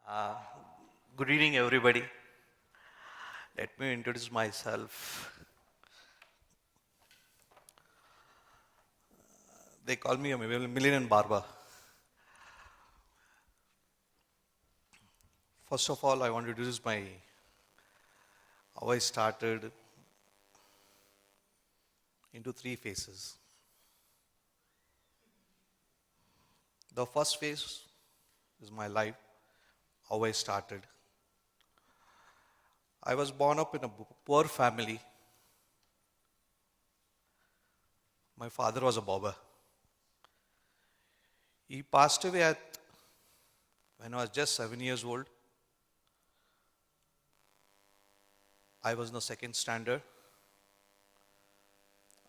Uh, Good evening, everybody. Let me introduce myself. They call me a millionaire barber. First of all, I want to introduce how I started into three phases. The first phase is my life, how I started. I was born up in a poor family. My father was a barber. He passed away when I was just 7 years old. I was in the second standard.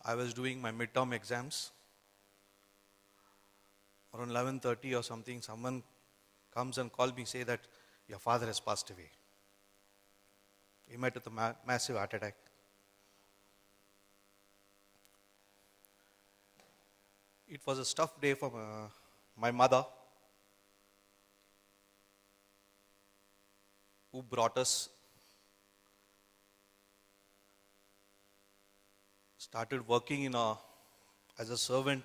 I was doing my midterm exams. Around 11:30 or something, someone comes and calls me, say that your father has passed away. He met with a massive heart attack. It was a tough day for my mother, who brought us, started working as a servant,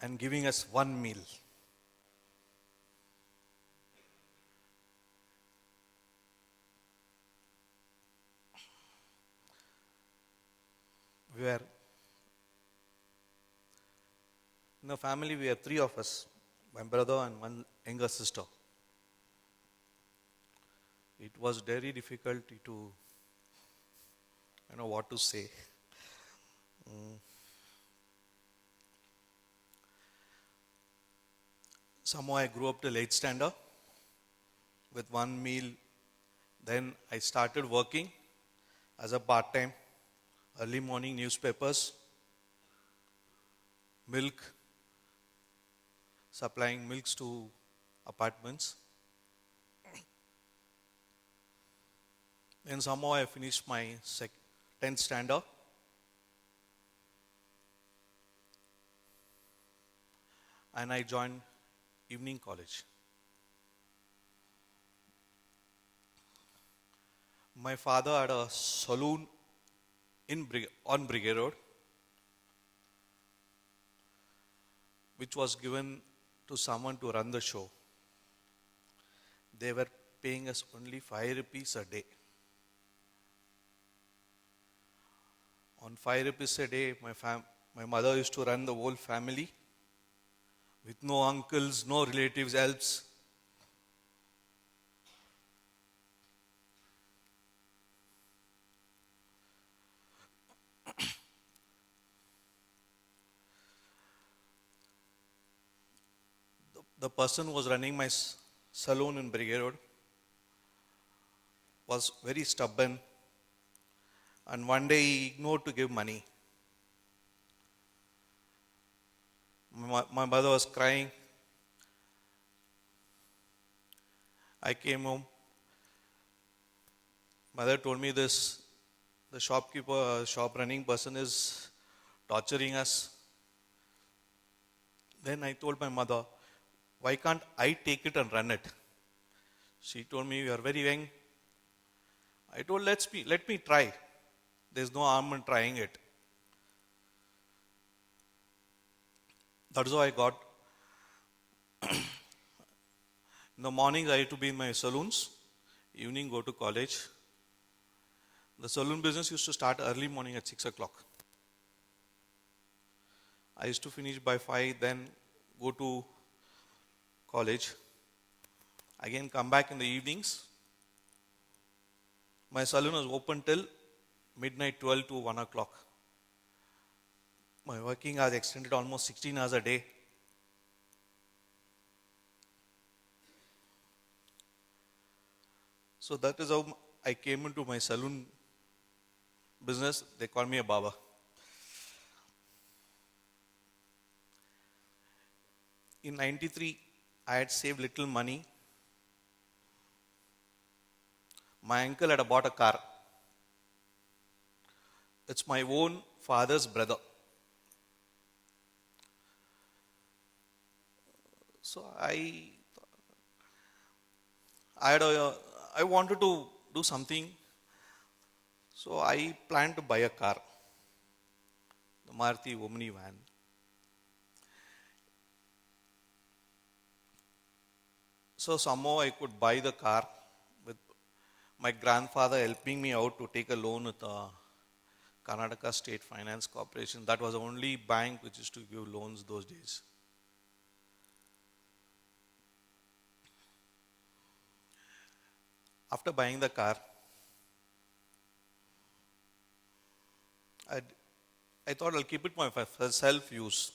and giving us one meal. We were in a family. We were three of us, my brother and one younger sister. It was very difficult to what to say. Somehow I grew up till 8th standard with one meal. Then I started working as a part-time, early morning newspapers, milk, supplying milks to apartments. Then somehow I finished my 10th standard. And I joined evening college. My father had a saloon on Brigade Road, which was given to someone to run the show. They were paying us only 5 rupees a day. On 5 rupees a day, my mother used to run the whole family with no uncles, no relatives helps. The person who was running my saloon in Brigade Road was very stubborn, and one day he ignored to give money. My mother was crying. I came home. Mother told me this, the shop running person is torturing us. Then I told my mother, why can't I take it and run it? She told me, you are very young. I told, let me try. There's no harm in trying it. That's how I got. In the mornings, I used to be in my saloons. Evening, go to college. The saloon business used to start early morning at 6 o'clock. I used to finish by 5, then go to college. Again, come back in the evenings. My saloon was open till midnight, 12 to 1 o'clock. My working hours extended almost 16 hours a day. So that is how I came into my saloon business. They call me a barber. In 93, I had saved little money. My uncle had bought a car. It's my own father's brother. So I wanted to do something. So I planned to buy a car, the Maruti Omni van. So somehow I could buy the car with my grandfather helping me out to take a loan with the Karnataka State Finance Corporation. That was the only bank which used to give loans those days. After buying the car, I thought I'll keep it for self-use.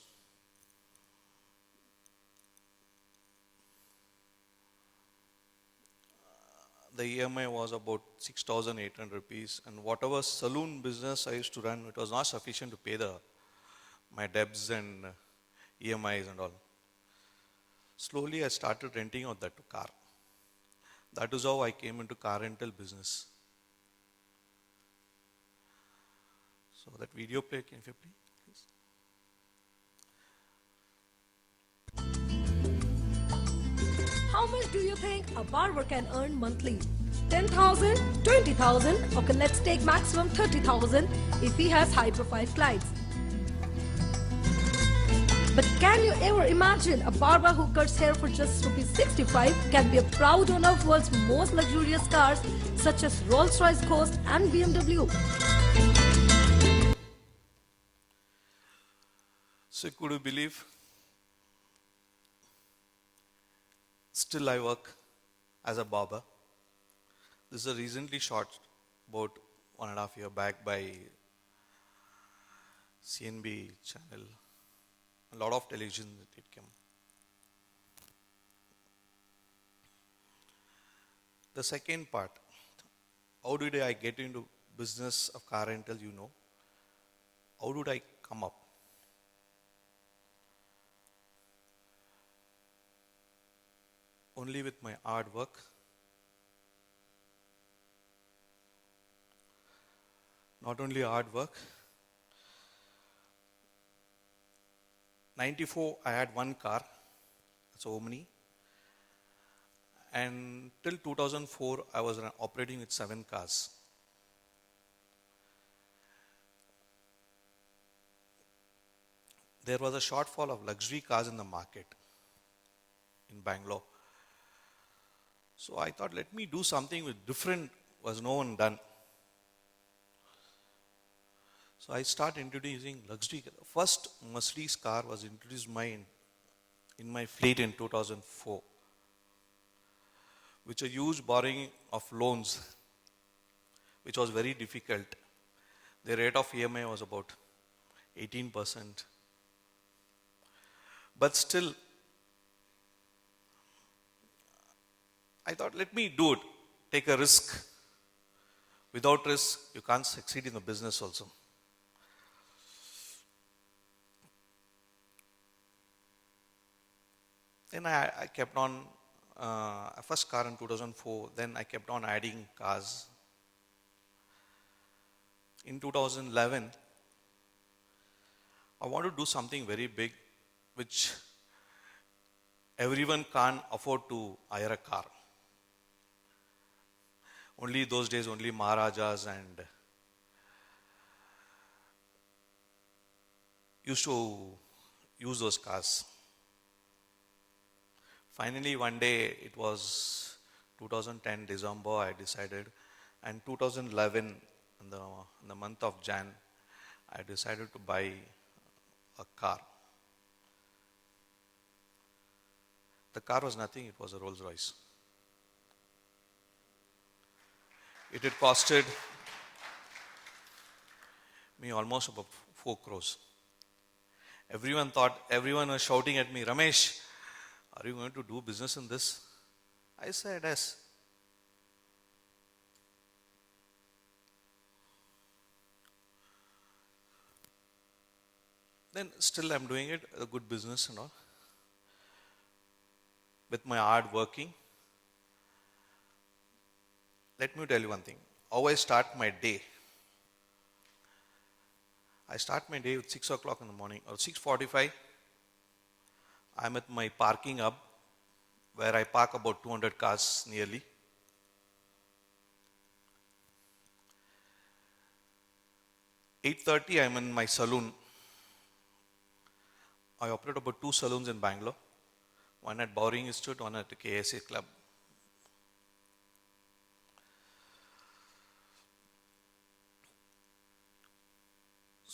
The EMI was about 6,800 rupees, and whatever saloon business I used to run, it was not sufficient to pay my debts and EMIs and all. Slowly I started renting out that car. That is how I came into car rental business. So that video play, can you play, please? How much do you think a barber can earn monthly? 10,000, 20,000, okay, let's take maximum 30,000 if he has high-profile clients. But can you ever imagine a barber who cuts hair for just rupees 65 can be a proud owner of world's most luxurious cars such as Rolls Royce Ghost and BMW? So could you believe? Still I work as a barber. This is a recently shot about 1.5 years back by CNB channel. A lot of television that it came. The second part, how did I get into business of car rental, you know? How did I come up? Only with my hard work. Not only hard work. 94, I had one car, it's Omni. And till 2004, I was operating with 7 cars. There was a shortfall of luxury cars in the market in Bangalore. So I thought, let me do something with different, was no one done. So I started introducing luxury. First Mercedes car was introduced in my fleet in 2004, which a huge borrowing of loans, which was very difficult. The rate of EMI was about 18%. But still, I thought, let me do it, take a risk. Without risk, you can't succeed in the business also. Then I kept on, first car in 2004, then I kept on adding cars. In 2011, I wanted to do something very big, which everyone can't afford to hire a car. Only those days, only Maharajas and used to use those cars. Finally, one day, it was 2010 December, I decided, and 2011, in the month of Jan, I decided to buy a car. The car was nothing, it was a Rolls Royce. It had costed me almost about 4 crores. Everyone was shouting at me, Ramesh, are you going to do business in this? I said, yes. Then still I'm doing it, a good business and all. With my hard working. Let me tell you one thing. How I start my day. I start my day at 6 o'clock in the morning or 6:45. I'm at my parking hub where I park about 200 cars nearly. At 8:30, I'm in my saloon. I operate about 2 saloons in Bangalore, one at Bowring Institute, one at the KSA Club.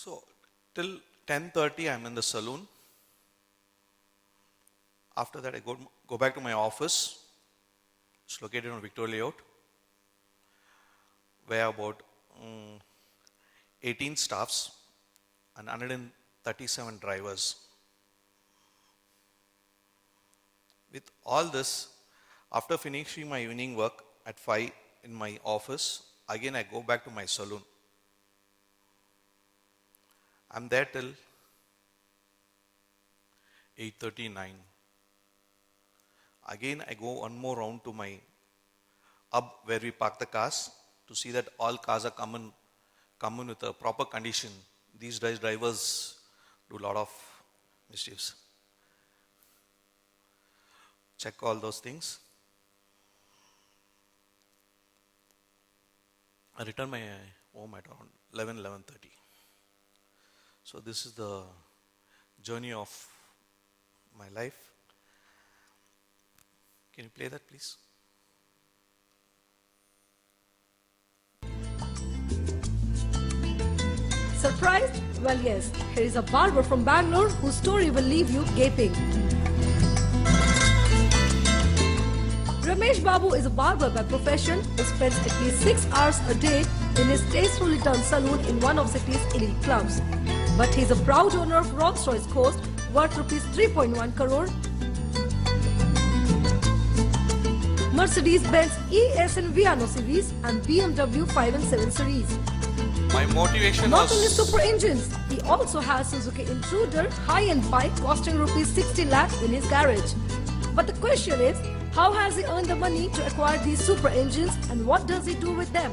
So till 10:30, I'm in the saloon. After that, I go back to my office. It's located on Victoria Layout, where about 18 staffs and 137 drivers. With all this, after finishing my evening work at 5 in my office, again I go back to my saloon. I'm there till 8:39. Again, I go one more round to my hub where we park the cars to see that all cars are come in with a proper condition. These days, drivers do a lot of mischiefs. Check all those things. I return my home at around 11:30. So this is the journey of my life. Can you play that, please? Surprised? Well, yes. Here is a barber from Bangalore whose story will leave you gaping. Ramesh Babu is a barber by profession who spends at least 6 hours a day in his tastefully done saloon in one of city's elite clubs. But he is a proud owner of Rolls Royce Ghost worth rupees 3.1 crore, Mercedes-Benz ES and Viano series and BMW 5 and 7 series. My motivation Not was... only super engines, he also has Suzuki Intruder high-end bike costing rupees 60 lakh in his garage. But the question is, how has he earned the money to acquire these super engines and what does he do with them?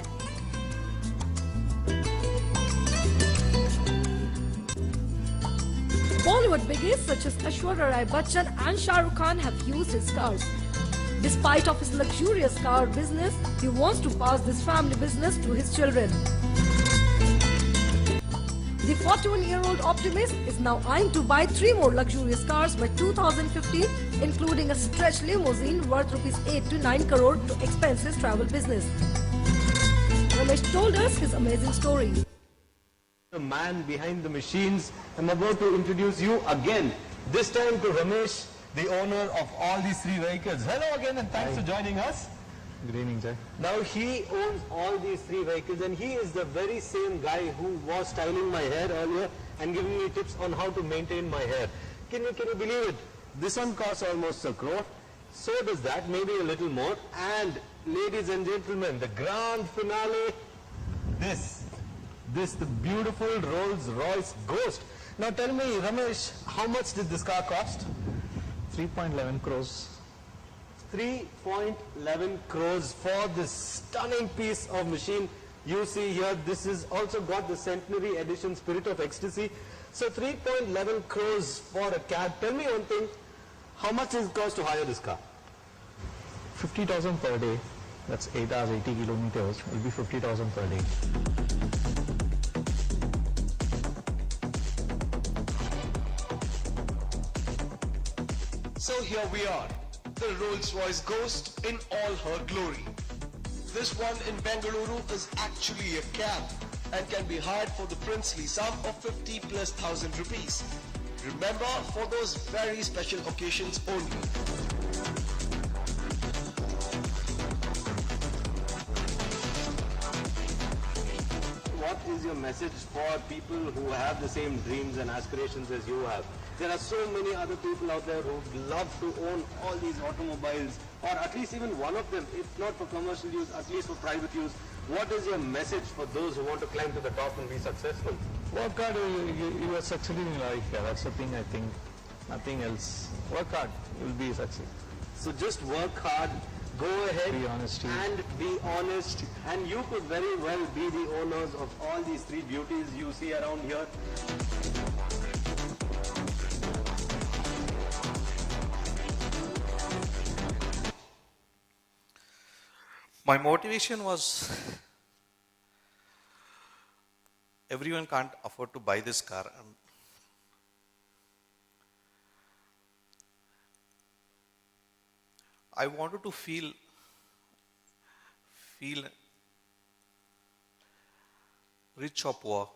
Bollywood biggies such as Aishwarya Rai Bachchan and Shah Rukh Khan have used his cars. Despite of his luxurious car business, he wants to pass this family business to his children. The 41-year-old optimist is now eyeing to buy 3 more luxurious cars by 2015, including a stretch limousine worth rupees 8 to 9 crore to expense his travel business. Ramesh told us his amazing story. The man behind the machines. I'm about to introduce you again, this time to Ramesh, the owner of all these 3 vehicles. Hello again and thanks for joining us. Good evening, sir. Now he owns all these 3 vehicles and he is the very same guy who was styling my hair earlier and giving me tips on how to maintain my hair. Can you believe it? This one costs almost a crore. So does that, maybe a little more. And ladies and gentlemen, the grand finale, this the beautiful Rolls Royce Ghost. Now tell me, Ramesh, how much did this car cost? 3.11 crores. 3.11 crores for this stunning piece of machine. You see here, this is also got the centenary edition Spirit of Ecstasy. So 3.11 crores for a cab. Tell me one thing, how much does it cost to hire this car? 50,000 per day. That's 8 hours, 80 kilometers. It will be 50,000 per day. So here we are, the Rolls Royce Ghost in all her glory. This one in Bangalore is actually a cab and can be hired for the princely sum of 50,000+ rupees. Remember, for those very special occasions only. What is your message for people who have the same dreams and aspirations as you have? There are so many other people out there who would love to own all these automobiles, or at least even one of them, if not for commercial use, at least for private use. What is your message for those who want to climb to the top and be successful? Work hard, you are succeeding in life. Yeah, that's the thing, I think. Nothing else. Work hard, you will be success. So just work hard, go ahead Be honest, and be honest, and you could very well be the owners of all these 3 beauties you see around here. My motivation was everyone can't afford to buy this car. And I wanted to feel rich or poor,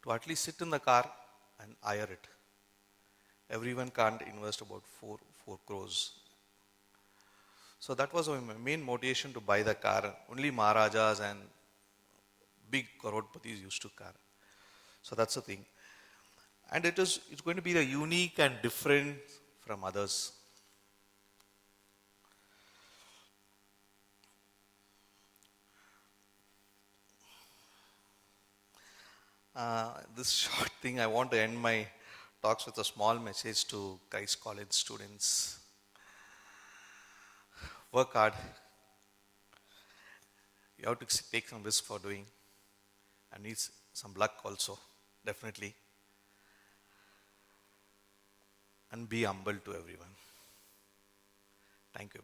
to at least sit in the car and hire it. Everyone can't invest about 4 crores. So that was my main motivation to buy the car. Only Maharajas and big crorepati's used to car. So that's the thing. And it's going to be the unique and different from others. This short thing, I want to end my talks with a small message to Christ College students. Work hard. You have to take some risk for doing, and needs some luck also, definitely. And be humble to everyone. Thank you.